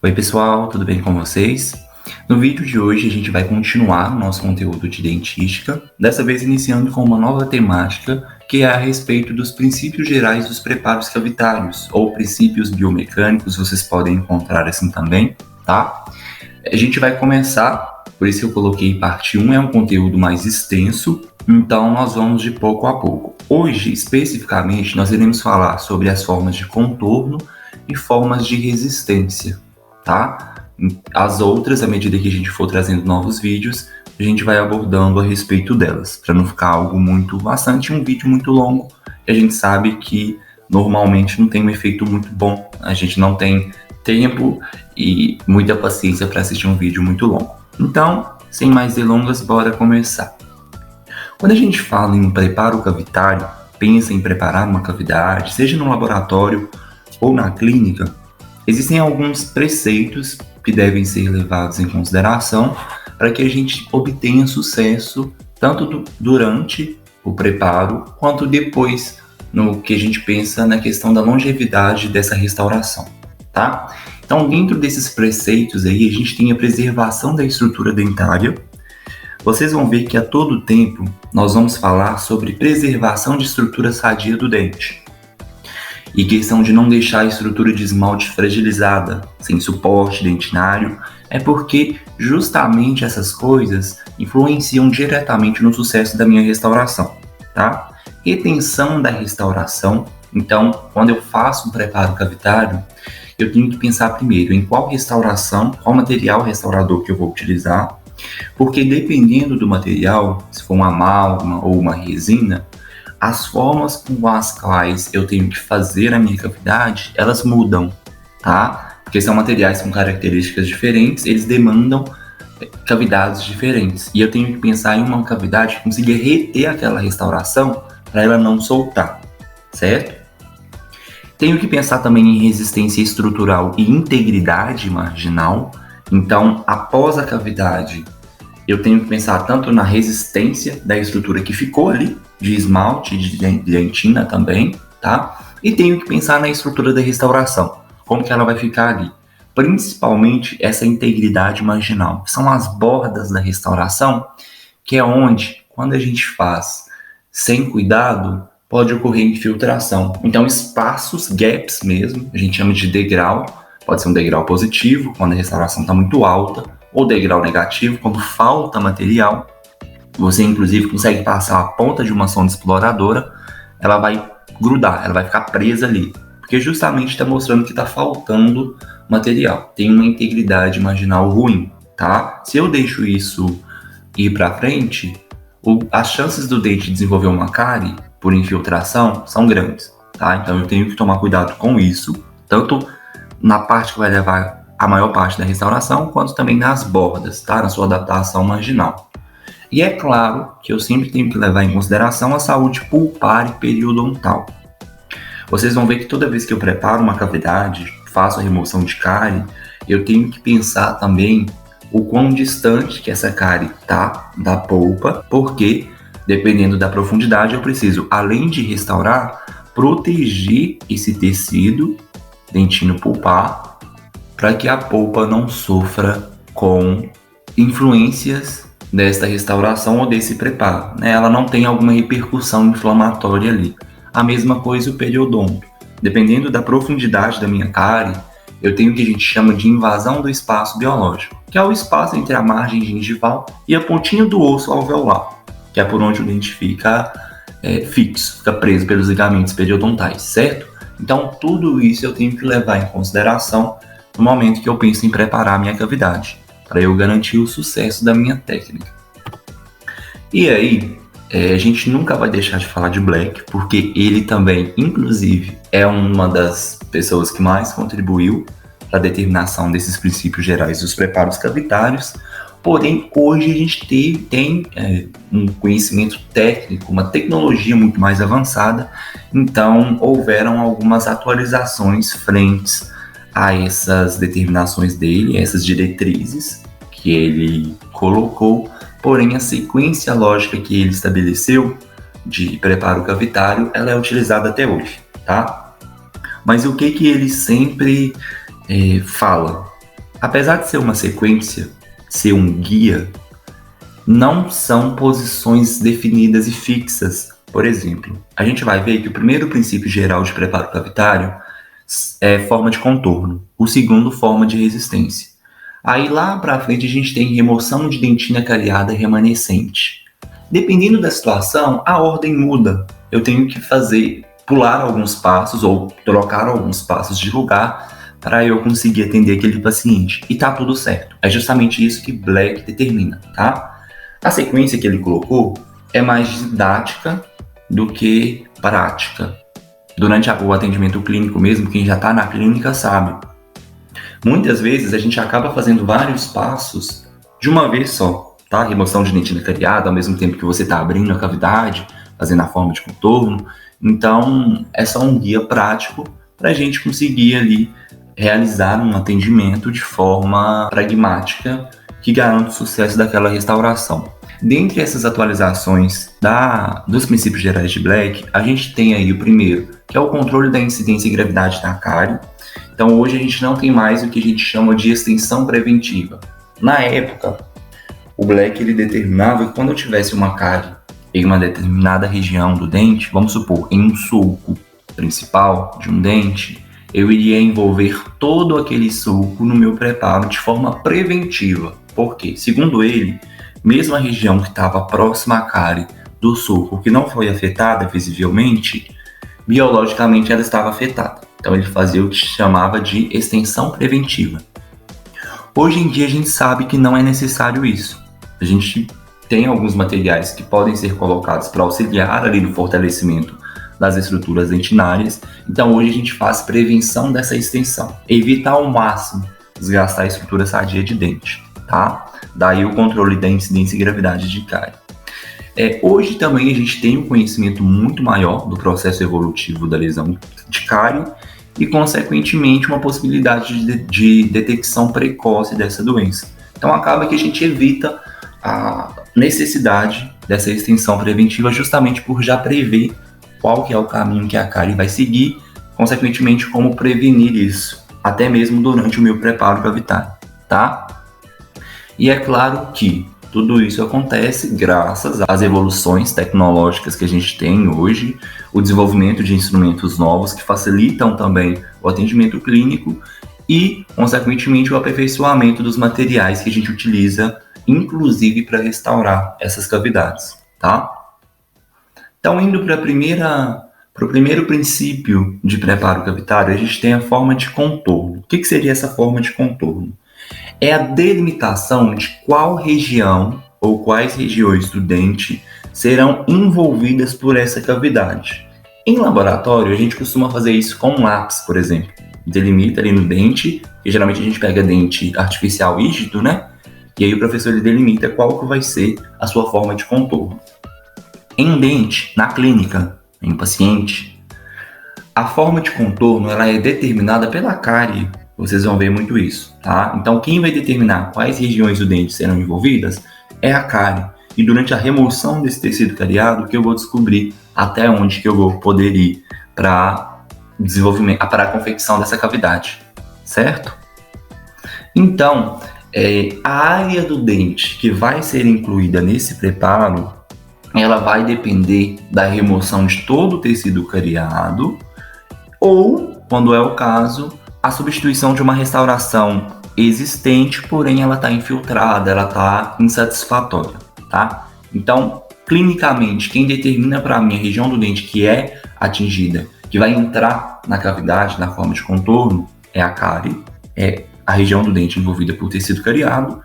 Oi pessoal, tudo bem com vocês? No vídeo de hoje a gente vai continuar o nosso conteúdo de dentística, dessa vez iniciando com uma nova temática que é a respeito dos princípios gerais dos preparos cavitários, ou princípios biomecânicos, vocês podem encontrar assim também, tá? A gente vai começar, por isso que eu coloquei parte 1, é um conteúdo mais extenso, então nós vamos de pouco a pouco. Hoje, especificamente, nós iremos falar sobre as formas de contorno e formas de resistência, tá? As outras, à medida que a gente for trazendo novos vídeos, a gente vai abordando a respeito delas, para não ficar algo muito bastante, um vídeo muito longo, que a gente sabe que normalmente não tem um efeito muito bom, a gente não tem tempo e muita paciência para assistir um vídeo muito longo. Então, sem mais delongas, bora começar. Quando a gente fala em preparo cavitário, pensa em preparar uma cavidade, seja no laboratório ou na clínica, existem alguns preceitos que devem ser levados em consideração para que a gente obtenha sucesso tanto durante o preparo quanto depois no que a gente pensa na questão da longevidade dessa restauração, tá? Então, dentro desses preceitos aí, a gente tem a preservação da estrutura dentária. Vocês vão ver que a todo tempo nós vamos falar sobre preservação de estrutura sadia do dente. E questão de não deixar a estrutura de esmalte fragilizada, sem suporte dentinário, é porque justamente essas coisas influenciam diretamente no sucesso da minha restauração, tá? Retenção da restauração. Então, quando eu faço um preparo cavitário, eu tenho que pensar primeiro em qual restauração, qual material restaurador que eu vou utilizar, porque dependendo do material, se for uma amálgama ou uma resina, as formas com as quais eu tenho que fazer a minha cavidade, elas mudam, tá? Porque são materiais com características diferentes, eles demandam cavidades diferentes. E eu tenho que pensar em uma cavidade que consiga reter aquela restauração para ela não soltar, certo? Tenho que pensar também em resistência estrutural e integridade marginal. Então, após a cavidade, eu tenho que pensar tanto na resistência da estrutura que ficou ali, de esmalte, de dentina também, tá? E tenho que pensar na estrutura da restauração, como que ela vai ficar ali. Principalmente essa integridade marginal, que são as bordas da restauração, que é onde, quando a gente faz sem cuidado, pode ocorrer infiltração. Então, espaços, gaps mesmo, a gente chama de degrau, pode ser um degrau positivo, quando a restauração está muito alta, ou degrau negativo, quando falta material. Você, inclusive, consegue passar a ponta de uma sonda exploradora, ela vai grudar, ela vai ficar presa ali, porque justamente está mostrando que está faltando material, tem uma integridade marginal ruim, tá? Se eu deixo isso ir para frente, as chances do dente desenvolver uma cárie por infiltração são grandes, tá? Então eu tenho que tomar cuidado com isso, tanto na parte que vai levar a maior parte da restauração, quanto também nas bordas, tá? Na sua adaptação marginal. E é claro que eu sempre tenho que levar em consideração a saúde pulpar e periodontal. Vocês vão ver que toda vez que eu preparo uma cavidade, faço a remoção de cárie, eu tenho que pensar também o quão distante que essa cárie tá da polpa, porque dependendo da profundidade eu preciso, além de restaurar, proteger esse tecido dentino pulpar para que a polpa não sofra com influências desta restauração ou desse preparo, né? Ela não tem alguma repercussão inflamatória ali. A mesma coisa o periodonto. Dependendo da profundidade da minha cárie, eu tenho o que a gente chama de invasão do espaço biológico, que é o espaço entre a margem gengival e a pontinha do osso alveolar, que é por onde o dente fica fixo, fica preso pelos ligamentos periodontais, certo? Então, tudo isso eu tenho que levar em consideração no momento que eu penso em preparar a minha cavidade, para eu garantir o sucesso da minha técnica. E aí, a gente nunca vai deixar de falar de Black, porque ele também, inclusive, é uma das pessoas que mais contribuiu para a determinação desses princípios gerais dos preparos cavitários. Porém, hoje a gente tem um conhecimento técnico, uma tecnologia muito mais avançada, então houveram algumas atualizações frentes a essas determinações dele, essas diretrizes que ele colocou, porém a sequência lógica que ele estabeleceu de preparo cavitário, ela é utilizada até hoje, tá? Mas o que ele sempre fala? Apesar de ser uma sequência, ser um guia, não são posições definidas e fixas. Por exemplo, a gente vai ver que o primeiro princípio geral de preparo cavitário é forma de contorno, o segundo, forma de resistência. Aí lá para frente a gente tem remoção de dentina cariada remanescente. Dependendo da situação, a ordem muda. Eu tenho que pular alguns passos ou trocar alguns passos de lugar para eu conseguir atender aquele paciente. E tá tudo certo. É justamente isso que Black determina, tá? A sequência que ele colocou é mais didática do que prática. Durante o atendimento clínico mesmo, quem já está na clínica sabe. Muitas vezes a gente acaba fazendo vários passos de uma vez só, tá? Remoção de dentina cariada, ao mesmo tempo que você está abrindo a cavidade, fazendo a forma de contorno. Então, é só um guia prático para a gente conseguir ali realizar um atendimento de forma pragmática que garante o sucesso daquela restauração. Dentre essas atualizações dos princípios gerais de Black, a gente tem aí o primeiro, que é o controle da incidência e gravidade da cárie. Então hoje a gente não tem mais o que a gente chama de extensão preventiva. Na época, o Black ele determinava que quando eu tivesse uma cárie em uma determinada região do dente, vamos supor, em um sulco principal de um dente, eu iria envolver todo aquele sulco no meu preparo de forma preventiva. Por quê? Segundo ele, mesmo a região que estava próxima à cárie do sulco, que não foi afetada visivelmente, biologicamente ela estava afetada. Então ele fazia o que se chamava de extensão preventiva. Hoje em dia a gente sabe que não é necessário isso. A gente tem alguns materiais que podem ser colocados para auxiliar ali no fortalecimento das estruturas dentinárias. Então hoje a gente faz prevenção dessa extensão, evitar ao máximo desgastar a estrutura sadia de dente, tá? Daí o controle da incidência e gravidade de cárie. Hoje também a gente tem um conhecimento muito maior do processo evolutivo da lesão de cárie e, consequentemente, uma possibilidade de detecção precoce dessa doença. Então acaba que a gente evita a necessidade dessa extensão preventiva justamente por já prever qual que é o caminho que a cárie vai seguir, consequentemente como prevenir isso, até mesmo durante o meu preparo cavitário, tá? E é claro que tudo isso acontece graças às evoluções tecnológicas que a gente tem hoje, o desenvolvimento de instrumentos novos que facilitam também o atendimento clínico e, consequentemente, o aperfeiçoamento dos materiais que a gente utiliza, inclusive para restaurar essas cavidades, tá? Então, indo para o primeiro princípio de preparo cavitário, a gente tem a forma de contorno. O que seria essa forma de contorno? É a delimitação de qual região ou quais regiões do dente serão envolvidas por essa cavidade. Em laboratório, a gente costuma fazer isso com um lápis, por exemplo. Delimita ali no dente, e geralmente a gente pega dente artificial rígido, né? E aí o professor ele delimita qual que vai ser a sua forma de contorno. Em dente, na clínica, em paciente, a forma de contorno ela é determinada pela cárie. Vocês vão ver muito isso, tá? Então, quem vai determinar quais regiões do dente serão envolvidas é a cárie. E durante a remoção desse tecido cariado que eu vou descobrir até onde que eu vou poder ir para desenvolvimento, para a confecção dessa cavidade, certo? Então, a área do dente que vai ser incluída nesse preparo, ela vai depender da remoção de todo o tecido cariado ou, quando é o caso, a substituição de uma restauração existente, porém ela está infiltrada, ela está insatisfatória, tá? Então, clinicamente, quem determina para mim a região do dente que é atingida, que vai entrar na cavidade, na forma de contorno, é a cárie, é a região do dente envolvida por tecido cariado,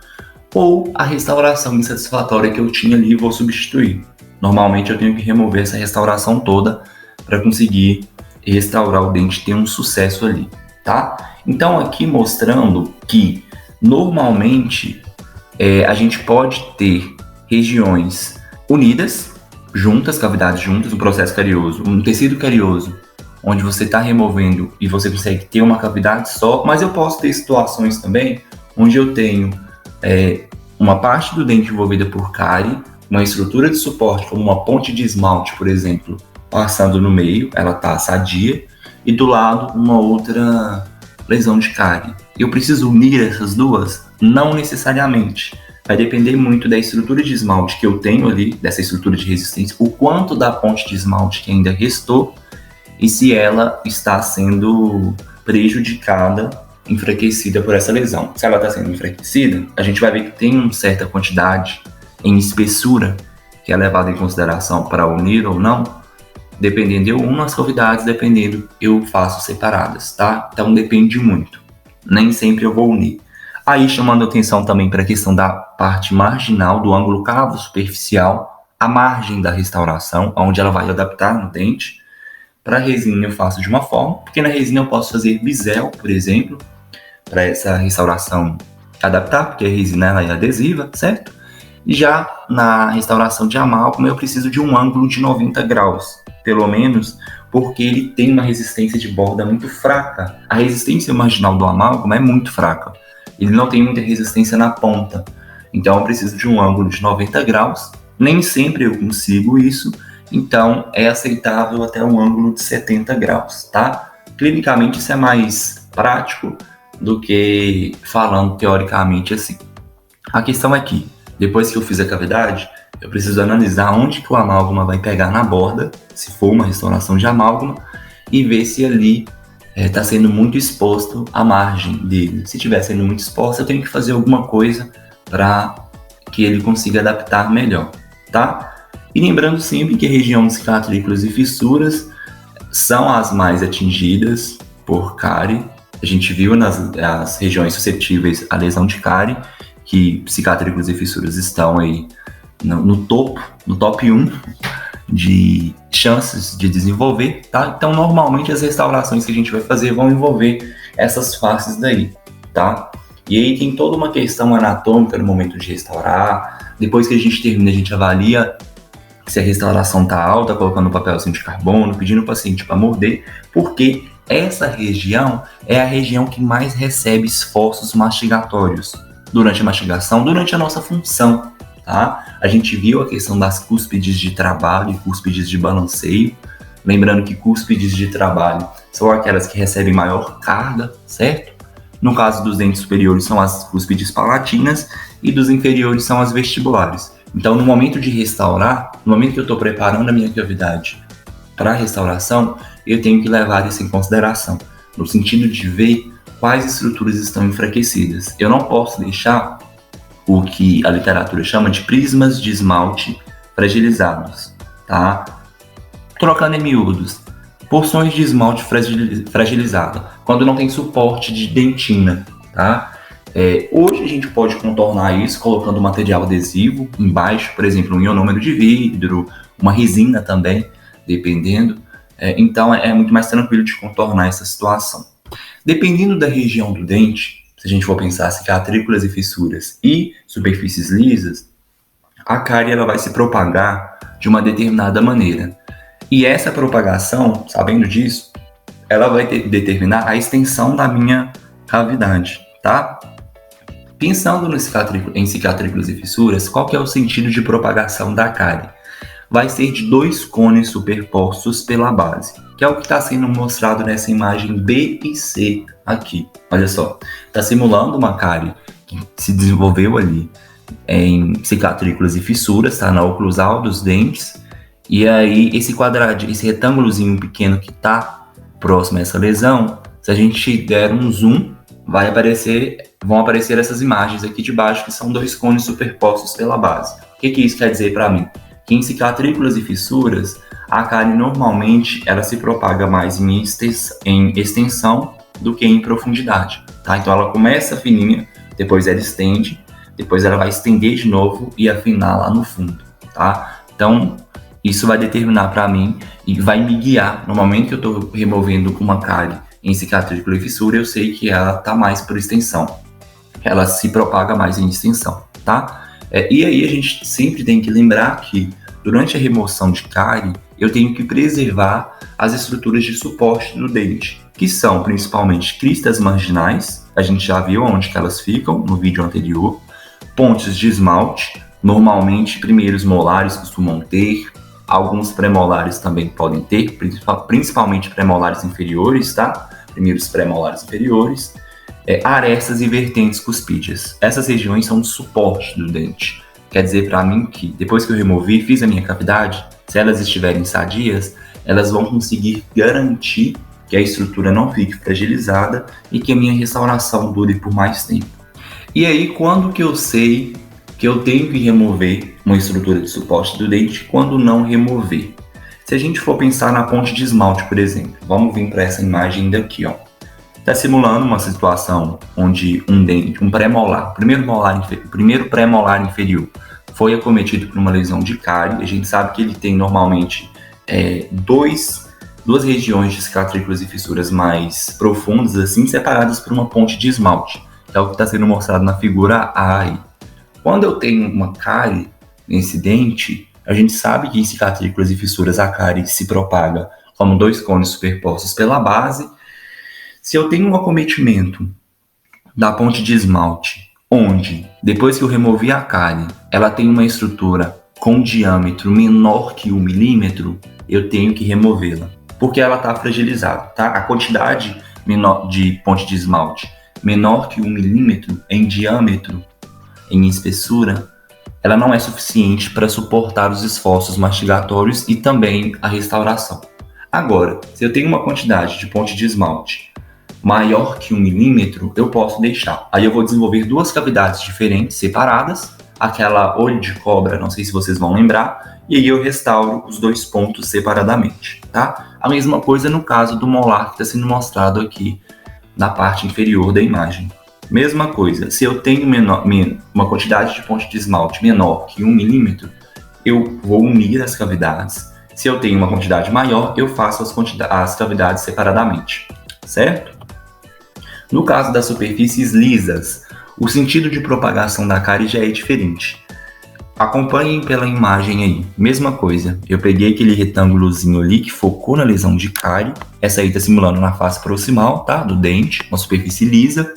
ou a restauração insatisfatória que eu tinha ali e vou substituir. Normalmente eu tenho que remover essa restauração toda para conseguir restaurar o dente e ter um sucesso ali. Tá? Então aqui mostrando que normalmente a gente pode ter regiões unidas, juntas, cavidades juntas, um processo carioso, um tecido carioso, onde você está removendo e você consegue ter uma cavidade só, mas eu posso ter situações também onde eu tenho uma parte do dente envolvida por cárie, uma estrutura de suporte, como uma ponte de esmalte, por exemplo, passando no meio, ela está sadia, e do lado uma outra lesão de cárie. Eu preciso unir essas duas? Não necessariamente. Vai depender muito da estrutura de esmalte que eu tenho ali, dessa estrutura de resistência, o quanto da ponte de esmalte que ainda restou e se ela está sendo prejudicada, enfraquecida por essa lesão. Se ela está sendo enfraquecida, a gente vai ver que tem uma certa quantidade em espessura que é levada em consideração para unir ou não. Dependendo, eu uno as cavidades, dependendo, eu faço separadas, tá? Então depende muito. Nem sempre eu vou unir. Aí chamando atenção também para a questão da parte marginal do ângulo cavo superficial, a margem da restauração, onde ela vai adaptar no dente. Para a resina eu faço de uma forma, porque na resina eu posso fazer bisel, por exemplo, para essa restauração adaptar, porque a resina ela é adesiva, certo? E já na restauração de amálgama eu preciso de um ângulo de 90 graus, pelo menos, porque ele tem uma resistência de borda muito fraca. A resistência marginal do amálgama é muito fraca. Ele não tem muita resistência na ponta. Então eu preciso de um ângulo de 90 graus. Nem sempre eu consigo isso, então é aceitável até um ângulo de 70 graus, tá? Clinicamente isso é mais prático do que falando teoricamente assim. A questão é que, depois que eu fiz a cavidade, eu preciso analisar onde que o amálgama vai pegar na borda, se for uma restauração de amálgama, e ver se ali está sendo muito exposto a margem dele. Se estiver sendo muito exposto, eu tenho que fazer alguma coisa para que ele consiga adaptar melhor, tá? E lembrando sempre que a região de cicatrículas e fissuras são as mais atingidas por cárie. A gente viu nas regiões suscetíveis à lesão de cárie, que cicatrículas e fissuras estão aí no top 1 de chances de desenvolver, tá? Então, normalmente as restaurações que a gente vai fazer vão envolver essas faces daí, tá? E aí tem toda uma questão anatômica no momento de restaurar. Depois que a gente termina, a gente avalia se a restauração tá alta, colocando um papelzinho de carbono, pedindo o paciente para morder, porque essa região é a região que mais recebe esforços mastigatórios durante a mastigação, durante a nossa função, tá? A gente viu a questão das cúspides de trabalho e cúspides de balanceio. Lembrando que cúspides de trabalho são aquelas que recebem maior carga, certo? No caso dos dentes superiores são as cúspides palatinas e dos inferiores são as vestibulares. Então, no momento de restaurar, no momento que eu estou preparando a minha cavidade para a restauração, eu tenho que levar isso em consideração, no sentido de ver quais estruturas estão enfraquecidas. Eu não posso deixar o que a literatura chama de prismas de esmalte fragilizados, tá? Trocando em miúdos, porções de esmalte fragilizada, quando não tem suporte de dentina, tá? Hoje a gente pode contornar isso colocando material adesivo embaixo, por exemplo, um ionômero de vidro, uma resina também, dependendo. Então é muito mais tranquilo de contornar essa situação. Dependendo da região do dente, se a gente for pensar cicatrículas e fissuras e superfícies lisas, a cárie ela vai se propagar de uma determinada maneira. E essa propagação, sabendo disso, ela vai determinar a extensão da minha cavidade, tá? Pensando em cicatrículas e fissuras, qual que é o sentido de propagação da cárie? Vai ser de 2 cones superpostos pela base, que é o que está sendo mostrado nessa imagem B e C aqui. Olha só, está simulando uma cárie que se desenvolveu ali em cicatrículas e fissuras, tá? Na oclusal dos dentes. E aí esse quadradinho, esse retângulozinho pequeno que está próximo a essa lesão, se a gente der um zoom, vão aparecer essas imagens aqui de baixo, que são 2 cones superpostos pela base. O que isso quer dizer para mim? Que em cicatrículas e fissuras, a cárie normalmente ela se propaga mais em extensão do que em profundidade, tá? Então ela começa fininha, depois ela estende, depois ela vai estender de novo e afinar lá no fundo, tá? Então isso vai determinar para mim e vai me guiar no momento que eu estou removendo uma cárie em cicatrícula e fissura, eu sei que ela está mais por extensão, ela se propaga mais em extensão, tá? E aí a gente sempre tem que lembrar que durante a remoção de cárie, eu tenho que preservar as estruturas de suporte do dente, que são principalmente cristas marginais, a gente já viu onde que elas ficam no vídeo anterior, pontes de esmalte, normalmente primeiros molares costumam ter, alguns premolares também podem ter, principalmente premolares inferiores, tá? Primeiros premolares inferiores, arestas e vertentes cuspídeas. Essas regiões são de suporte do dente. Quer dizer para mim que depois que eu removi, fiz a minha cavidade, se elas estiverem sadias, elas vão conseguir garantir que a estrutura não fique fragilizada e que a minha restauração dure por mais tempo. E aí, quando que eu sei que eu tenho que remover uma estrutura de suporte do dente, quando não remover? Se a gente for pensar na ponte de esmalte, por exemplo, vamos vir para essa imagem daqui, ó. Está simulando uma situação onde um dente, um pré-molar, o primeiro pré-molar inferior foi acometido por uma lesão de cárie. A gente sabe que ele tem normalmente duas regiões de cicatrículas e fissuras mais profundas, assim, separadas por uma ponte de esmalte. É o que está sendo mostrado na figura A aí. Quando eu tenho uma cárie nesse dente, a gente sabe que em cicatrículas e fissuras a cárie se propaga como dois cones superpostos pela base. Se eu tenho um acometimento da ponte de esmalte, onde, depois que eu removi a cárie, ela tem uma estrutura com diâmetro menor que 1 milímetro, eu tenho que removê-la, porque ela está fragilizada, tá? A quantidade menor de ponte de esmalte menor que 1 milímetro em diâmetro, em espessura, ela não é suficiente para suportar os esforços mastigatórios e também a restauração. Agora, se eu tenho uma quantidade de ponte de esmalte maior que 1 milímetro, eu posso deixar. Aí eu vou desenvolver duas cavidades diferentes, separadas, aquela olho de cobra, não sei se vocês vão lembrar, e aí eu restauro os dois pontos separadamente, tá? A mesma coisa no caso do molar que está sendo mostrado aqui na parte inferior da imagem. Mesma coisa, se eu tenho uma quantidade de ponte de esmalte menor que 1 milímetro, eu vou unir as cavidades. Se eu tenho uma quantidade maior, eu faço as cavidades separadamente, certo? No caso das superfícies lisas, o sentido de propagação da cárie já é diferente. Acompanhem pela imagem aí, mesma coisa. Eu peguei aquele retângulozinho ali que focou na lesão de cárie. Essa aí está simulando na face proximal, tá? Do dente, uma superfície lisa.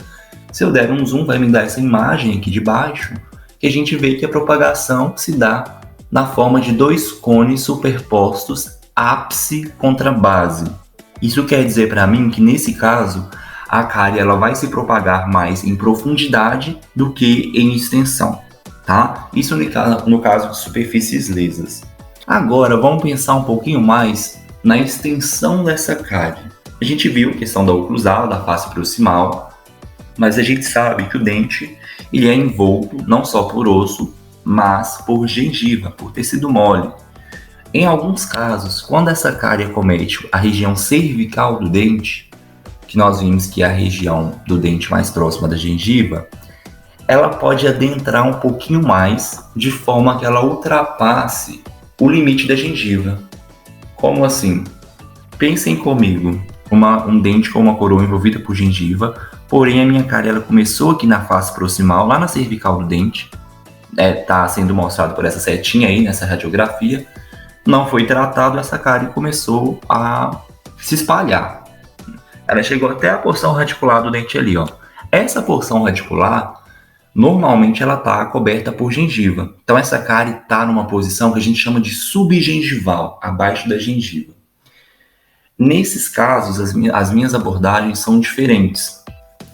Se eu der um zoom, vai me dar essa imagem aqui de baixo, que a gente vê que a propagação se dá na forma de dois cones superpostos, ápice contra base. Isso quer dizer para mim que, nesse caso, a cárie ela vai se propagar mais em profundidade do que em extensão, tá? Isso no caso de superfícies lisas. Agora, vamos pensar um pouquinho mais na extensão dessa cárie. A gente viu a questão da oclusal, da face proximal, mas a gente sabe que o dente ele é envolto não só por osso, mas por gengiva, por tecido mole. Em alguns casos, quando essa cárie acomete a região cervical do dente, que nós vimos que é a região do dente mais próxima da gengiva, ela pode adentrar um pouquinho mais, de forma que ela ultrapasse o limite da gengiva. Como assim? Pensem comigo, um dente com uma coroa envolvida por gengiva, porém a minha cárie ela começou aqui na face proximal, lá na cervical do dente, está sendo mostrado por essa setinha aí, nessa radiografia, não foi tratado, essa cárie começou a se espalhar. Ela chegou até a porção radicular do dente ali, ó. Essa porção radicular, normalmente ela está coberta por gengiva. Então essa cárie está numa posição que a gente chama de subgengival, abaixo da gengiva. Nesses casos, as minhas abordagens são diferentes.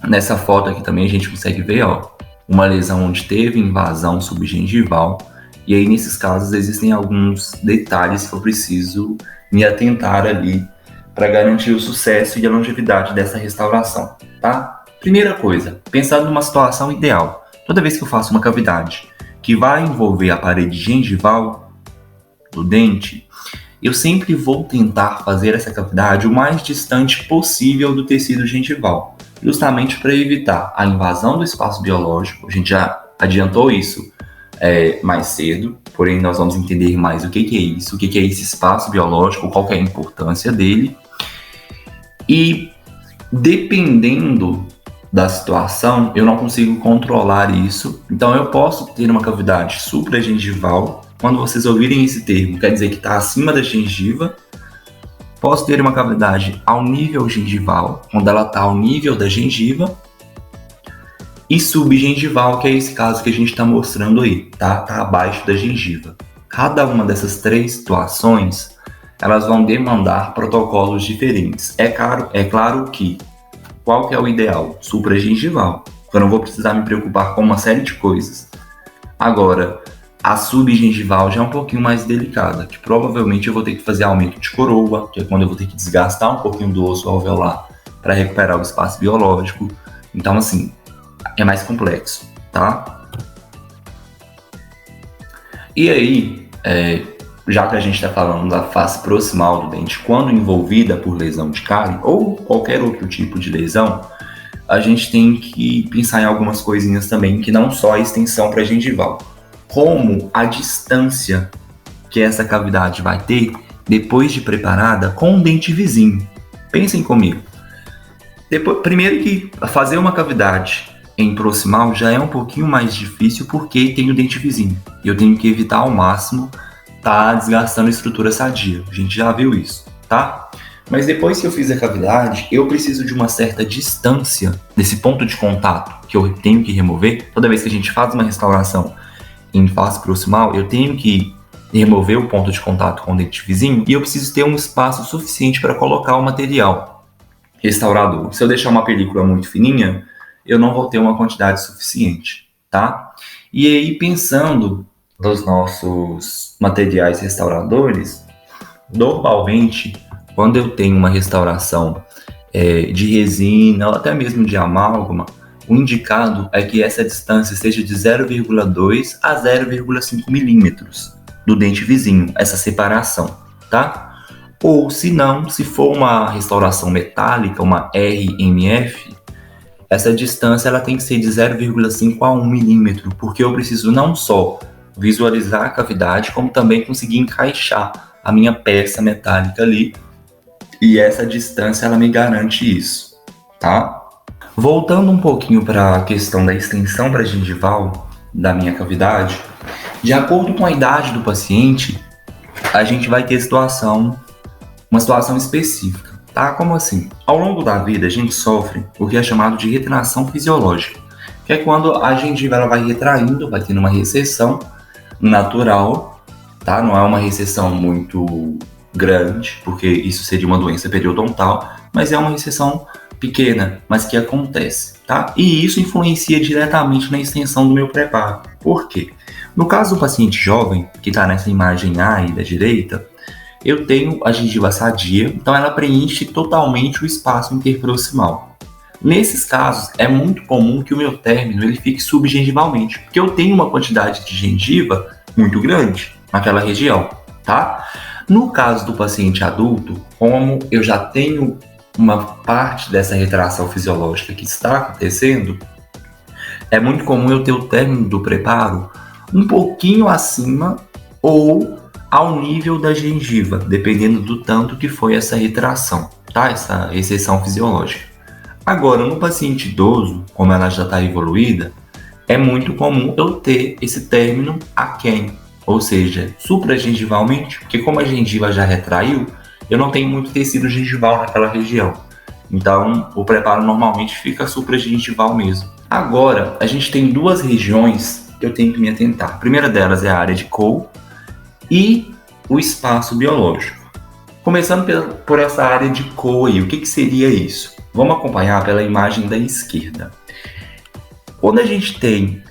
Nessa foto aqui também a gente consegue ver, ó, uma lesão onde teve invasão subgengival. E aí nesses casos existem alguns detalhes que eu preciso me atentar ali para garantir o sucesso e a longevidade dessa restauração, tá? Primeira coisa, pensando numa situação ideal. Toda vez que eu faço uma cavidade que vai envolver a parede gengival do dente, eu sempre vou tentar fazer essa cavidade o mais distante possível do tecido gengival, justamente para evitar a invasão do espaço biológico. A gente já adiantou isso mais cedo, porém nós vamos entender mais o que é isso, o que é esse espaço biológico, qual que é a importância dele. E dependendo da situação, eu não consigo controlar isso. Então eu posso ter uma cavidade supragengival. Quando vocês ouvirem esse termo, quer dizer que está acima da gengiva. Posso ter uma cavidade ao nível gengival, quando ela está ao nível da gengiva. E subgengival, que é esse caso que a gente está mostrando aí, tá? Tá abaixo da gengiva. Cada uma dessas três situações, elas vão demandar protocolos diferentes. É claro que qual que é o ideal? Supragengival. Eu não vou precisar me preocupar com uma série de coisas. Agora, a subgengival já é um pouquinho mais delicada, que provavelmente eu vou ter que fazer aumento de coroa, que é quando eu vou ter que desgastar um pouquinho do osso alveolar para recuperar o espaço biológico. Então, assim, é mais complexo, tá? E aí, já que a gente está falando da face proximal do dente, quando envolvida por lesão de cárie ou qualquer outro tipo de lesão, a gente tem que pensar em algumas coisinhas também, que não só a extensão pré-gengival, como a distância que essa cavidade vai ter depois de preparada com o dente vizinho. Pensem comigo. Primeiro que fazer uma cavidade em proximal já é um pouquinho mais difícil porque tem o dente vizinho. E eu tenho que evitar ao máximo estar desgastando a estrutura sadia. A gente já viu isso, tá? Mas depois que eu fiz a cavidade, eu preciso de uma certa distância desse ponto de contato que eu tenho que remover. Toda vez que a gente faz uma restauração em face proximal, eu tenho que remover o ponto de contato com o dente vizinho e eu preciso ter um espaço suficiente para colocar o material restaurador. Se eu deixar uma película muito fininha, eu não vou ter uma quantidade suficiente, tá? E aí, pensando nos nossos materiais restauradores, normalmente, quando eu tenho uma restauração de resina ou até mesmo de amálgama, o indicado é que essa distância seja de 0,2 a 0,5 milímetros do dente vizinho, essa separação, tá? Ou se não, se for uma restauração metálica, uma RMF, essa distância ela tem que ser de 0,5 a 1 milímetro, porque eu preciso não só visualizar a cavidade, como também conseguir encaixar a minha peça metálica ali, e essa distância ela me garante isso, tá? Voltando um pouquinho para a questão da extensão pré-gengival da minha cavidade, de acordo com a idade do paciente, a gente vai ter uma situação específica, tá? Como assim? Ao longo da vida, a gente sofre o que é chamado de retração fisiológica, que é quando a gengiva ela vai retraindo, vai tendo uma recessão natural, tá? Não é uma recessão muito grande, porque isso seria uma doença periodontal, mas é uma recessão pequena, mas que acontece, tá? E isso influencia diretamente na extensão do meu preparo. Por quê? No caso do paciente jovem, que está nessa imagem A aí da direita, eu tenho a gengiva sadia, então ela preenche totalmente o espaço interproximal. Nesses casos, é muito comum que o meu término ele fique subgengivalmente, porque eu tenho uma quantidade de gengiva muito grande naquela região, tá? No caso do paciente adulto, como eu já tenho uma parte dessa retração fisiológica que está acontecendo, é muito comum eu ter o término do preparo um pouquinho acima ou ao nível da gengiva, dependendo do tanto que foi essa retração, tá? Essa recessão fisiológica. Agora, no paciente idoso, como ela já está evoluída, é muito comum eu ter esse término aquém, ou seja, supragengivalmente, porque como a gengiva já retraiu, eu não tenho muito tecido gengival naquela região. Então, o preparo normalmente fica supragengival mesmo. Agora, a gente tem duas regiões que eu tenho que me atentar. A primeira delas é a área de Cole e o espaço biológico. Começando por essa área de Cole, o que seria isso? Vamos acompanhar pela imagem da esquerda. Quando a gente tem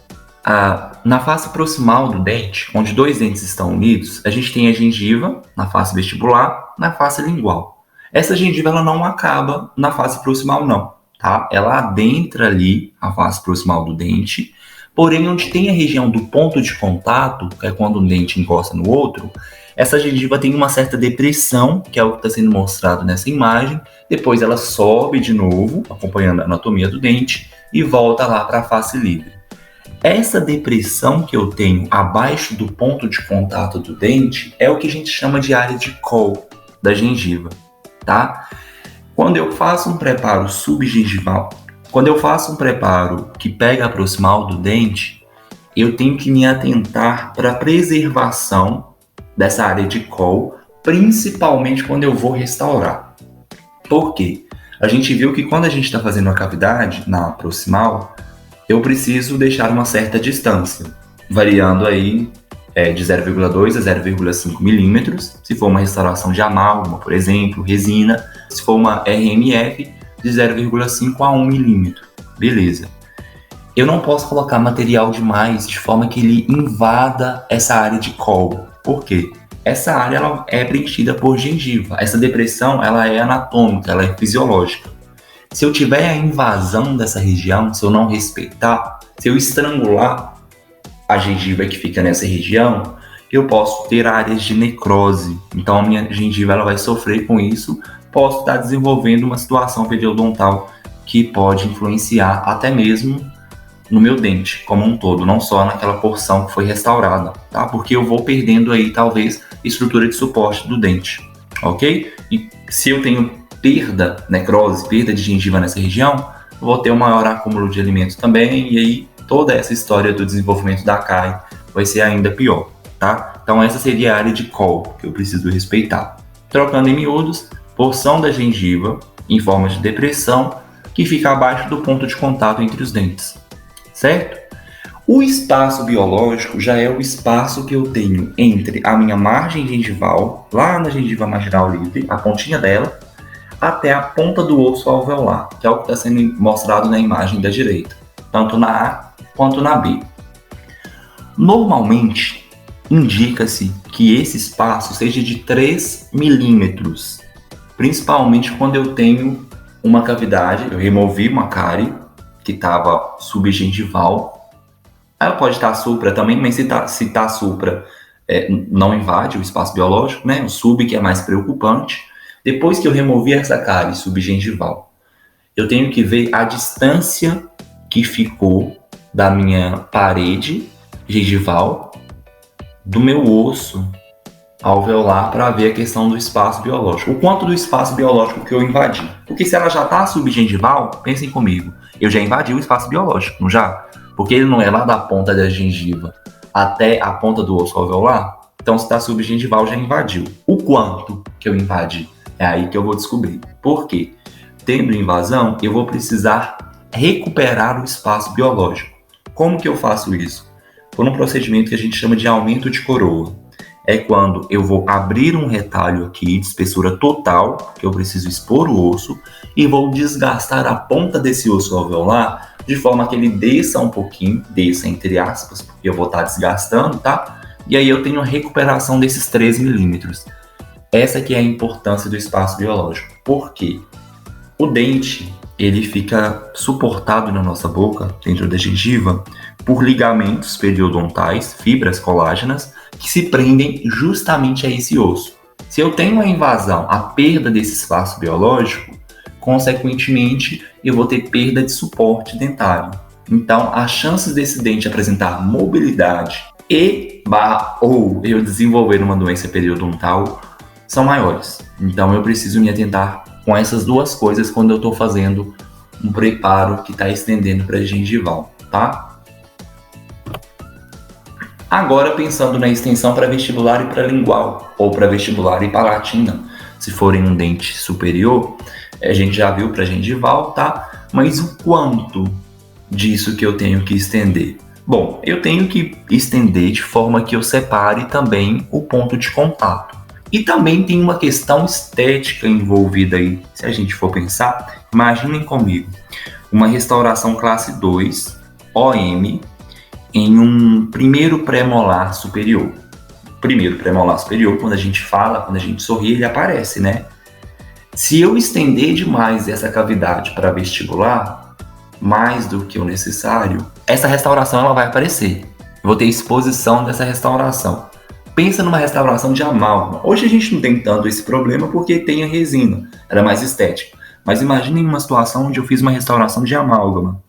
na face proximal do dente, onde dois dentes estão unidos, a gente tem a gengiva na face vestibular, na face lingual. Essa gengiva ela não acaba na face proximal não, tá? Ela adentra ali a face proximal do dente, porém onde tem a região do ponto de contato, que é quando um dente encosta no outro, essa gengiva tem uma certa depressão, que é o que está sendo mostrado nessa imagem, depois ela sobe de novo, acompanhando a anatomia do dente, e volta lá para a face livre. Essa depressão que eu tenho abaixo do ponto de contato do dente é o que a gente chama de área de Cole da gengiva, tá? Quando eu faço um preparo subgengival, quando eu faço um preparo que pega a proximal do dente, eu tenho que me atentar para a preservação dessa área de Cole, principalmente quando eu vou restaurar. Por quê? A gente viu que quando a gente está fazendo a cavidade na proximal, eu preciso deixar uma certa distância, variando aí de 0,2 a 0,5 milímetros, se for uma restauração de amálgama, por exemplo, resina, se for uma RMF, de 0,5 a 1 milímetro. Beleza. Eu não posso colocar material demais de forma que ele invada essa área de colo. Por quê? Essa área ela é preenchida por gengiva. Essa depressão ela é anatômica, ela é fisiológica. Se eu tiver a invasão dessa região, se eu não respeitar, se eu estrangular a gengiva que fica nessa região, eu posso ter áreas de necrose. Então a minha gengiva ela vai sofrer com isso. Posso estar desenvolvendo uma situação periodontal que pode influenciar até mesmo no meu dente como um todo, não só naquela porção que foi restaurada, tá? Porque eu vou perdendo aí talvez estrutura de suporte do dente, ok? E se eu tenho perda, necrose, perda de gengiva nessa região, eu vou ter um maior acúmulo de alimentos também, e aí toda essa história do desenvolvimento da cárie vai ser ainda pior, tá? Então essa seria a área de colo que eu preciso respeitar. Trocando em miúdos, porção da gengiva em forma de depressão que fica abaixo do ponto de contato entre os dentes, certo? O espaço biológico já é o espaço que eu tenho entre a minha margem gengival, lá na gengiva marginal livre, a pontinha dela, até a ponta do osso alveolar, que é o que está sendo mostrado na imagem da direita, tanto na A quanto na B. Normalmente, indica-se que esse espaço seja de 3 milímetros, principalmente quando eu tenho uma cavidade, eu removi uma cárie que estava subgengival. Ela pode estar supra também, mas se está supra, não invade o espaço biológico, né? O sub que é mais preocupante. Depois que eu removi essa cárie subgengival, eu tenho que ver a distância que ficou da minha parede gengival do meu osso alveolar para ver a questão do espaço biológico. O quanto do espaço biológico que eu invadi. Porque se ela já está subgengival, pensem comigo, eu já invadi o espaço biológico, não já? Porque ele não é lá da ponta da gengiva até a ponta do osso alveolar. Então, se está subgengival, já invadiu. O quanto que eu invadi? É aí que eu vou descobrir. Por quê? Tendo invasão, eu vou precisar recuperar o espaço biológico. Como que eu faço isso? Por um procedimento que a gente chama de aumento de coroa. É quando eu vou abrir um retalho aqui de espessura total, que eu preciso expor o osso, e vou desgastar a ponta desse osso alveolar de forma que ele desça um pouquinho, desça entre aspas, porque eu vou estar desgastando, tá? E aí eu tenho a recuperação desses 3 milímetros. Essa que é a importância do espaço biológico. Por quê? O dente, ele fica suportado na nossa boca, dentro da gengiva, por ligamentos periodontais, fibras colágenas, que se prendem justamente a esse osso. Se eu tenho a invasão, a perda desse espaço biológico, consequentemente, eu vou ter perda de suporte dentário. Então, as chances desse dente apresentar mobilidade ou eu desenvolver uma doença periodontal são maiores. Então, eu preciso me atentar com essas duas coisas quando eu estou fazendo um preparo que está estendendo para a gengival, tá? Agora, pensando na extensão para vestibular e para lingual, ou para vestibular e palatina, se forem um dente superior, a gente já viu para gengival, tá? Mas o quanto disso que eu tenho que estender? Bom, eu tenho que estender de forma que eu separe também o ponto de contato. E também tem uma questão estética envolvida aí, se a gente for pensar. Imaginem comigo, uma restauração classe 2, OM, em um primeiro pré-molar superior. Primeiro pré-molar superior, quando a gente fala, quando a gente sorri, ele aparece, né? Se eu estender demais essa cavidade para vestibular, mais do que o necessário, essa restauração ela vai aparecer. Eu vou ter exposição dessa restauração. Pensa numa restauração de amálgama. Hoje a gente não tem tanto esse problema porque tem a resina, era mais estética. Mas imagine uma situação onde eu fiz uma restauração de amálgama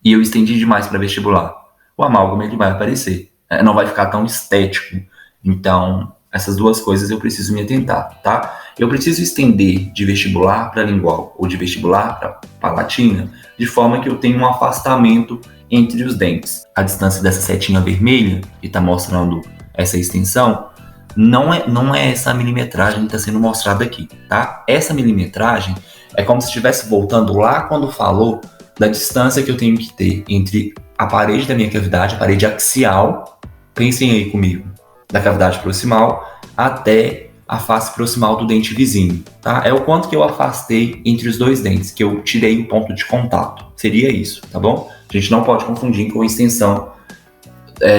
e eu estendi demais para vestibular. O amálgama ele vai aparecer, não vai ficar tão estético. Então, essas duas coisas eu preciso me atentar, tá? Eu preciso estender de vestibular para lingual ou de vestibular para palatina, de forma que eu tenha um afastamento entre os dentes. A distância dessa setinha vermelha, que está mostrando essa extensão, não é essa milimetragem que está sendo mostrada aqui, tá? Essa milimetragem é como se estivesse voltando lá quando falou da distância que eu tenho que ter entre a parede da minha cavidade, a parede axial, pensem aí comigo, da cavidade proximal até a face proximal do dente vizinho, tá? É o quanto que eu afastei entre os dois dentes, que eu tirei o ponto de contato. Seria isso, tá bom? A gente não pode confundir com extensão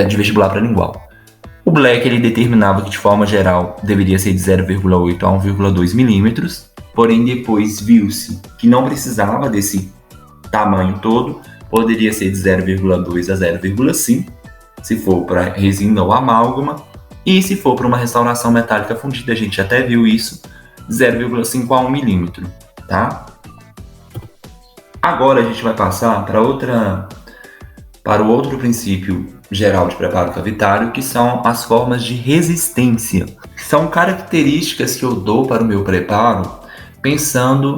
de vestibular paralingual. O Black, ele determinava que, de forma geral, deveria ser de 0,8 a 1,2 milímetros, porém depois viu-se que não precisava desse tamanho todo, poderia ser de 0,2 a 0,5, se for para resina ou amálgama, e se for para uma restauração metálica fundida, a gente até viu isso, 0,5 a 1 milímetro, tá? Agora a gente vai passar para o outro princípio geral de preparo cavitário, que são as formas de resistência. São características que eu dou para o meu preparo pensando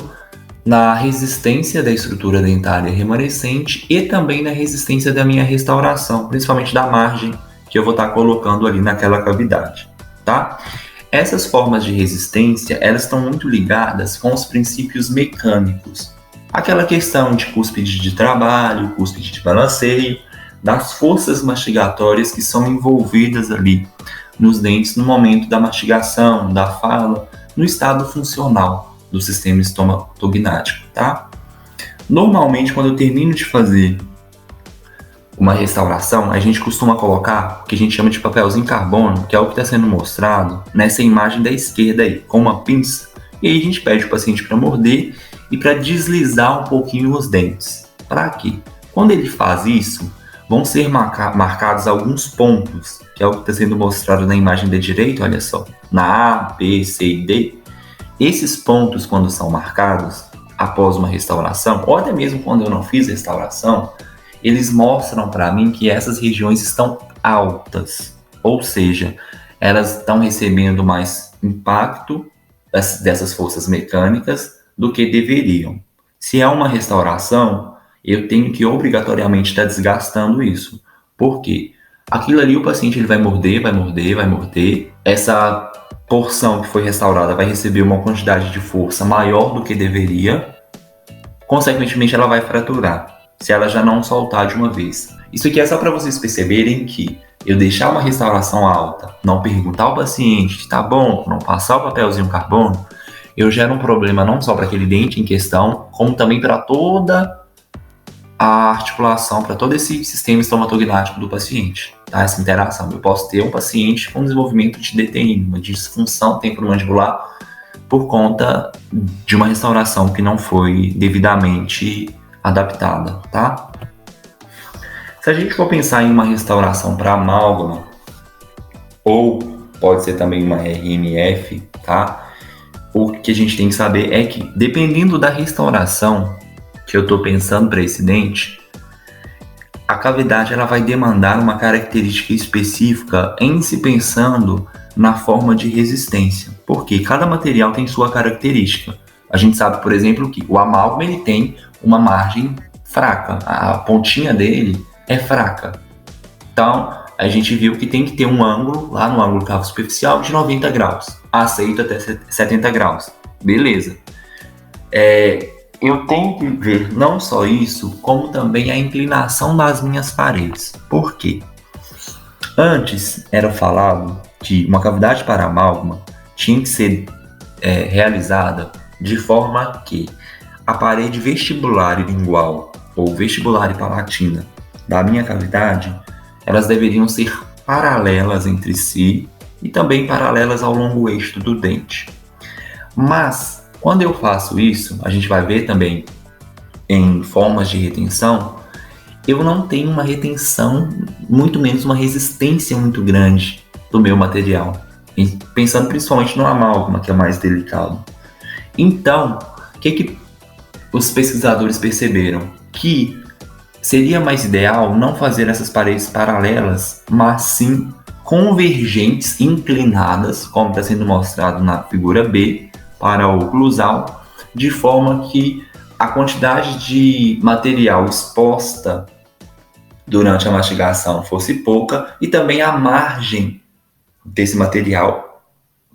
na resistência da estrutura dentária remanescente e também na resistência da minha restauração, principalmente da margem que eu vou estar colocando ali naquela cavidade, tá? Essas formas de resistência, elas estão muito ligadas com os princípios mecânicos. Aquela questão de cúspide de trabalho, cúspide de balanceio, das forças mastigatórias que são envolvidas ali nos dentes no momento da mastigação, da fala, no estado funcional do sistema estomatognático, tá? Normalmente, quando eu termino de fazer uma restauração, a gente costuma colocar o que a gente chama de papelzinho carbono, que é o que está sendo mostrado nessa imagem da esquerda aí, com uma pinça, e aí a gente pede o paciente para morder e para deslizar um pouquinho os dentes. Para quê? Quando ele faz isso, vão ser marcados alguns pontos, que é o que está sendo mostrado na imagem da direita, olha só, na A, B, C e D. Esses pontos, quando são marcados após uma restauração, ou até mesmo quando eu não fiz restauração, eles mostram para mim que essas regiões estão altas, ou seja, elas estão recebendo mais impacto dessas forças mecânicas do que deveriam. Se é uma restauração, eu tenho que obrigatoriamente estar desgastando isso. Por quê? Aquilo ali o paciente ele vai morder. Essa porção que foi restaurada vai receber uma quantidade de força maior do que deveria. Consequentemente, ela vai fraturar, se ela já não soltar de uma vez. Isso aqui é só para vocês perceberem que eu deixar uma restauração alta, não perguntar ao paciente, tá bom, não passar o papelzinho carbono, eu gero um problema não só para aquele dente em questão, como também para toda a articulação, para todo esse sistema estomatognático do paciente, tá? Essa interação. Eu posso ter um paciente com desenvolvimento de DTI, uma disfunção temporomandibular, por conta de uma restauração que não foi devidamente adaptada, tá? Se a gente for pensar em uma restauração para amálgama, ou pode ser também uma RMF, tá? O que a gente tem que saber é que, dependendo da restauração que eu estou pensando para esse dente, a cavidade ela vai demandar uma característica específica em se pensando na forma de resistência, porque cada material tem sua característica. A gente sabe, por exemplo, que o amálgama ele tem uma margem fraca, a pontinha dele é fraca. Então, a gente viu que tem que ter um ângulo, lá no ângulo cavo superficial, de 90 graus. Aceito até 70 graus. Beleza. Eu tenho que ver não só isso, como também a inclinação das minhas paredes. Por quê? Antes era falado que uma cavidade para amálgama tinha que ser realizada de forma que a parede vestibular e lingual ou vestibular e palatina da minha cavidade, elas deveriam ser paralelas entre si e também paralelas ao longo eixo do dente. Mas, quando eu faço isso, a gente vai ver também em formas de retenção, eu não tenho uma retenção, muito menos uma resistência muito grande do meu material, pensando principalmente no amálgama, que é mais delicado. Então, o que os pesquisadores perceberam? Que seria mais ideal não fazer essas paredes paralelas, mas sim convergentes, inclinadas, como está sendo mostrado na figura B, para o oclusal, de forma que a quantidade de material exposta durante a mastigação fosse pouca e também a margem desse material,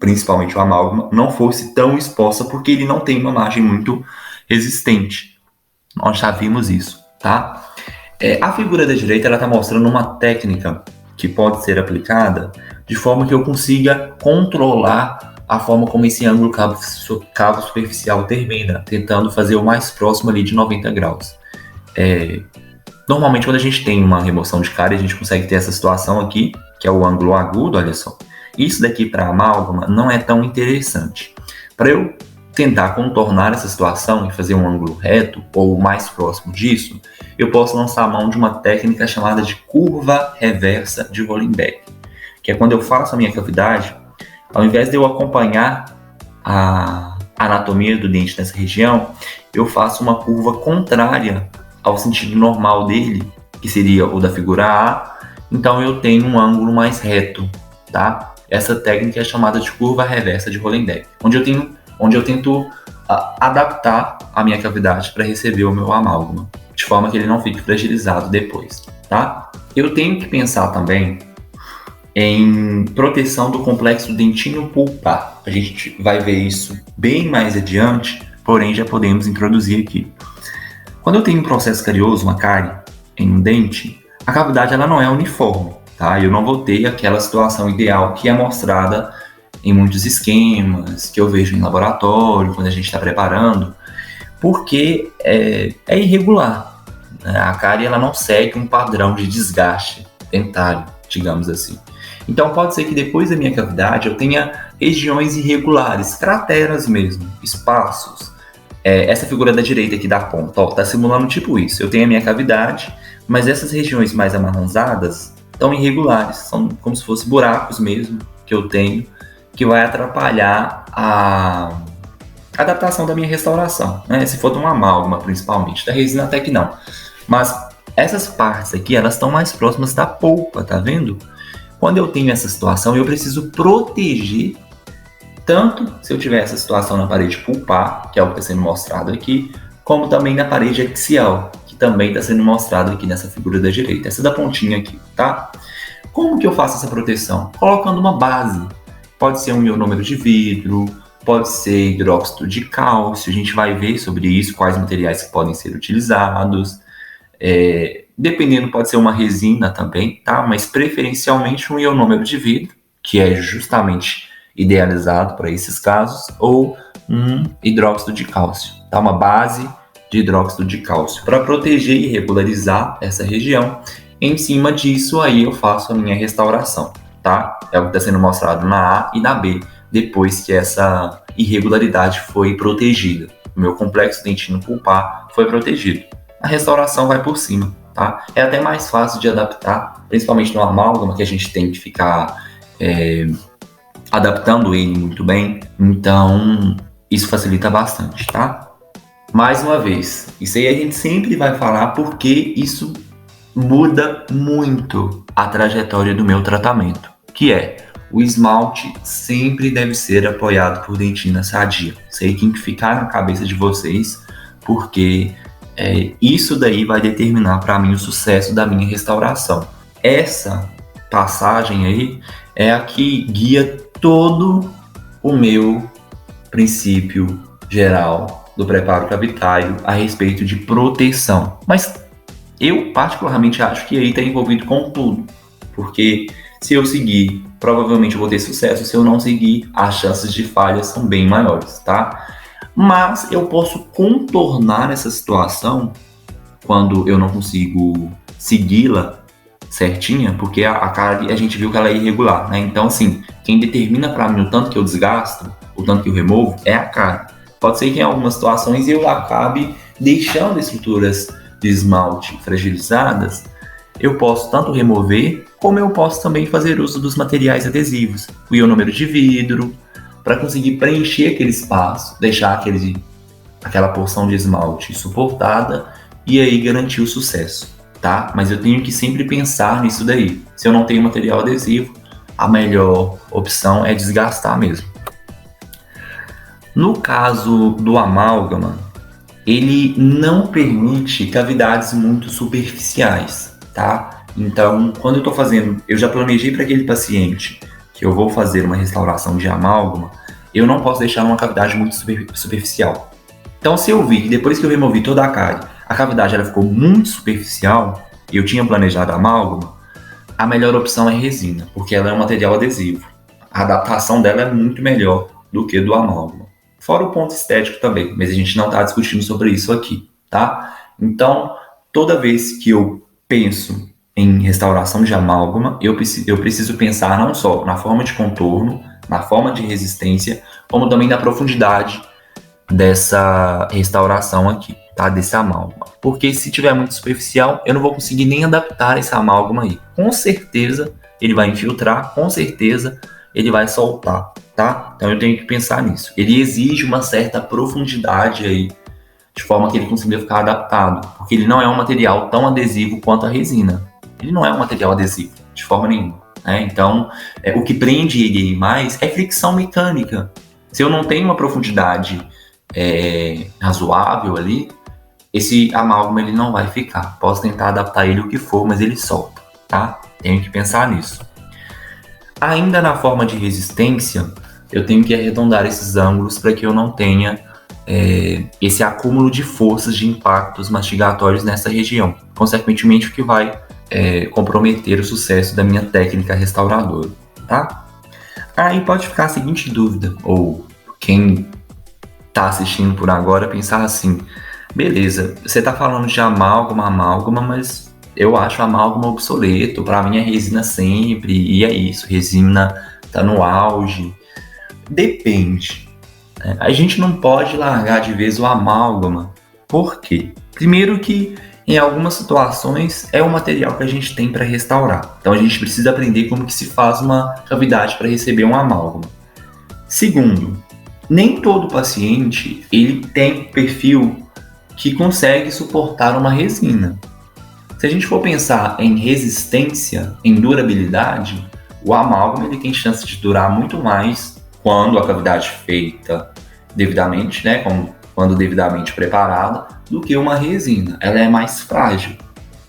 principalmente o amálgama, não fosse tão exposta, porque ele não tem uma margem muito resistente. Nós já vimos isso, tá? A figura da direita está mostrando uma técnica que pode ser aplicada de forma que eu consiga controlar a forma como esse ângulo cavo superficial termina, tentando fazer o mais próximo ali de 90 graus. Normalmente, quando a gente tem uma remoção de cárie, a gente consegue ter essa situação aqui, que é o ângulo agudo, olha só. Isso daqui para amálgama não é tão interessante. Para eu tentar contornar essa situação e fazer um ângulo reto, ou mais próximo disso, eu posso lançar a mão de uma técnica chamada de curva reversa de Hollenbeck, que é quando eu faço a minha cavidade, ao invés de eu acompanhar a anatomia do dente nessa região, eu faço uma curva contrária ao sentido normal dele, que seria o da figura A, então eu tenho um ângulo mais reto, tá? Essa técnica é chamada de curva reversa de Hollenbeck, onde eu tento adaptar a minha cavidade para receber o meu amálgama, de forma que ele não fique fragilizado depois, tá? Eu tenho que pensar também em proteção do complexo dentinho pulpar. A gente vai ver isso bem mais adiante, porém já podemos introduzir aqui. Quando eu tenho um processo carioso, uma cárie em um dente, a cavidade ela não é uniforme, tá? Eu não vou ter aquela situação ideal que é mostrada em muitos esquemas, que eu vejo em laboratório, quando a gente está preparando, porque é irregular, né? A cárie ela não segue um padrão de desgaste dentário, digamos assim. Então pode ser que depois da minha cavidade eu tenha regiões irregulares, crateras mesmo, espaços. Essa figura da direita aqui da ponta, está simulando tipo isso. Eu tenho a minha cavidade, mas essas regiões mais amarronzadas estão irregulares, são como se fossem buracos mesmo que eu tenho, que vai atrapalhar a adaptação da minha restauração, né? Se for de uma amálgama principalmente, da resina até que não. Mas essas partes aqui, elas estão mais próximas da polpa, tá vendo? Quando eu tenho essa situação, eu preciso proteger, tanto se eu tiver essa situação na parede pulpar, que é o que está sendo mostrado aqui, como também na parede axial, que também está sendo mostrado aqui nessa figura da direita, essa da pontinha aqui, tá? Como que eu faço essa proteção? Colocando uma base. Pode ser um ionômero de vidro, pode ser hidróxido de cálcio, a gente vai ver sobre isso, quais materiais que podem ser utilizados. Dependendo, pode ser uma resina também, tá? Mas preferencialmente um ionômero de vidro, que é justamente idealizado para esses casos, ou um hidróxido de cálcio, tá? Uma base de hidróxido de cálcio, para proteger e regularizar essa região. Em cima disso, aí eu faço a minha restauração, tá? É o que está sendo mostrado na A e na B, depois que essa irregularidade foi protegida. O meu complexo dentinho pulpar foi protegido. A restauração vai por cima, tá? É até mais fácil de adaptar, principalmente no amálgama, que a gente tem que ficar adaptando ele muito bem. Então, isso facilita bastante, tá? Mais uma vez, isso aí a gente sempre vai falar porque isso muda muito a trajetória do meu tratamento, que é o esmalte sempre deve ser apoiado por dentina sadia. Isso aí tem que ficar na cabeça de vocês, porque isso daí vai determinar para mim o sucesso da minha restauração. Essa passagem aí é a que guia todo o meu princípio geral do preparo cavitário a respeito de proteção. Mas eu particularmente acho que aí está envolvido com tudo, porque se eu seguir, provavelmente eu vou ter sucesso. Se eu não seguir, as chances de falha são bem maiores, tá? Mas eu posso contornar essa situação quando eu não consigo segui-la certinha, porque a cárie, a gente viu que ela é irregular, né? Então, assim, quem determina para mim o tanto que eu desgasto, o tanto que eu removo, é a cárie. Pode ser que em algumas situações eu acabe deixando estruturas de esmalte fragilizadas. Eu posso tanto remover, como eu posso também fazer uso dos materiais adesivos, o ionômero de vidro, para conseguir preencher aquele espaço, deixar aquela porção de esmalte suportada e aí garantir o sucesso, tá? Mas eu tenho que sempre pensar nisso daí. Se eu não tenho material adesivo, a melhor opção é desgastar mesmo. No caso do amálgama, ele não permite cavidades muito superficiais, tá? Então, quando eu estou fazendo, eu já planejei para aquele paciente que eu vou fazer uma restauração de amálgama, eu não posso deixar uma cavidade muito superficial. Então, se eu vi que depois que eu removi toda a cárie, a cavidade ela ficou muito superficial e eu tinha planejado a amálgama, a melhor opção é resina, porque ela é um material adesivo. A adaptação dela é muito melhor do que do amálgama. Fora o ponto estético também, mas a gente não está discutindo sobre isso aqui, tá? Então, toda vez que eu penso em restauração de amálgama, eu preciso pensar não só na forma de contorno, na forma de resistência, como também na profundidade dessa restauração aqui, tá? Desse amálgama. Porque se tiver muito superficial, eu não vou conseguir nem adaptar esse amálgama aí. Com certeza ele vai infiltrar, com certeza ele vai soltar, tá? Então eu tenho que pensar nisso. Ele exige uma certa profundidade aí, de forma que ele consiga ficar adaptado, porque ele não é um material tão adesivo quanto a resina. Ele não é um material adesivo, de forma nenhuma, né? Então, o que prende ele mais é fricção mecânica. Se eu não tenho uma profundidade razoável ali, esse amálgama ele não vai ficar. Posso tentar adaptar ele o que for, mas ele solta, tá? Tenho que pensar nisso. Ainda na forma de resistência, eu tenho que arredondar esses ângulos para que eu não tenha esse acúmulo de forças de impactos mastigatórios nessa região. Consequentemente, o que vai comprometer o sucesso da minha técnica restauradora, tá? Aí pode ficar a seguinte dúvida, ou quem está assistindo por agora pensar assim, beleza, você está falando de amálgama, mas eu acho amálgama obsoleto, para mim é resina sempre, e é isso, resina tá no auge. Depende. A gente não pode largar de vez o amálgama. Por quê? Primeiro que em algumas situações é o material que a gente tem para restaurar. Então a gente precisa aprender como que se faz uma cavidade para receber um amálgama. Segundo, nem todo paciente ele tem perfil que consegue suportar uma resina. Se a gente for pensar em resistência, em durabilidade, o amálgama ele tem chance de durar muito mais quando a cavidade é feita devidamente, né, quando devidamente preparada, do que uma resina. Ela é mais frágil.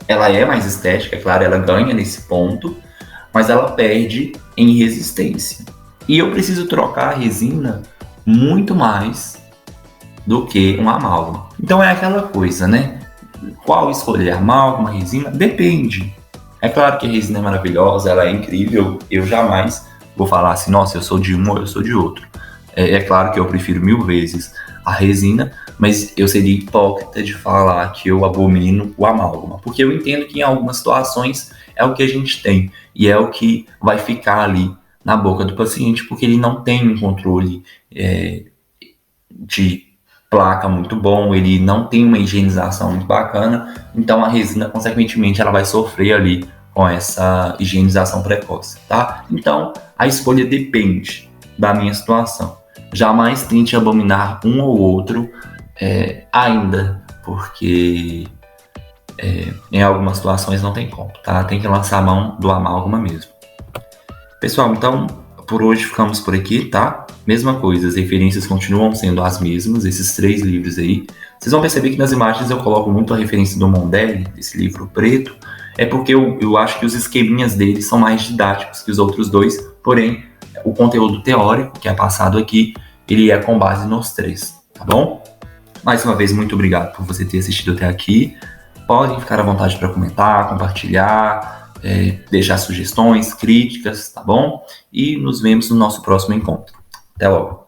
Ela é mais estética, é claro, ela ganha nesse ponto, mas ela perde em resistência. E eu preciso trocar a resina muito mais do que um amálgama. Então é aquela coisa, né? Qual escolher? Amálgama, resina? Depende. É claro que a resina é maravilhosa, ela é incrível. Eu jamais vou falar assim, nossa, eu sou de um ou eu sou de outro. É claro que eu prefiro 1000 vezes a resina, mas eu seria hipócrita de falar que eu abomino o amálgama, porque eu entendo que em algumas situações é o que a gente tem e é o que vai ficar ali na boca do paciente, porque ele não tem um controle de placa muito bom, ele não tem uma higienização muito bacana, então a resina, consequentemente, ela vai sofrer ali com essa higienização precoce, tá? Então, a escolha depende da minha situação. Jamais tente abominar um ou outro ainda, porque em algumas situações não tem como, tá? Tem que lançar a mão do amálgama mesmo. Pessoal, então, por hoje ficamos por aqui, tá? Mesma coisa, as referências continuam sendo as mesmas, esses 3 livros aí. Vocês vão perceber que nas imagens eu coloco muito a referência do Mondelli, desse livro preto, é porque eu acho que os esqueminhas dele são mais didáticos que os outros 2, porém, o conteúdo teórico que é passado aqui, ele é com base nos 3, tá bom? Mais uma vez, muito obrigado por você ter assistido até aqui. Podem ficar à vontade para comentar, compartilhar, deixar sugestões, críticas, tá bom? E nos vemos no nosso próximo encontro. Até logo!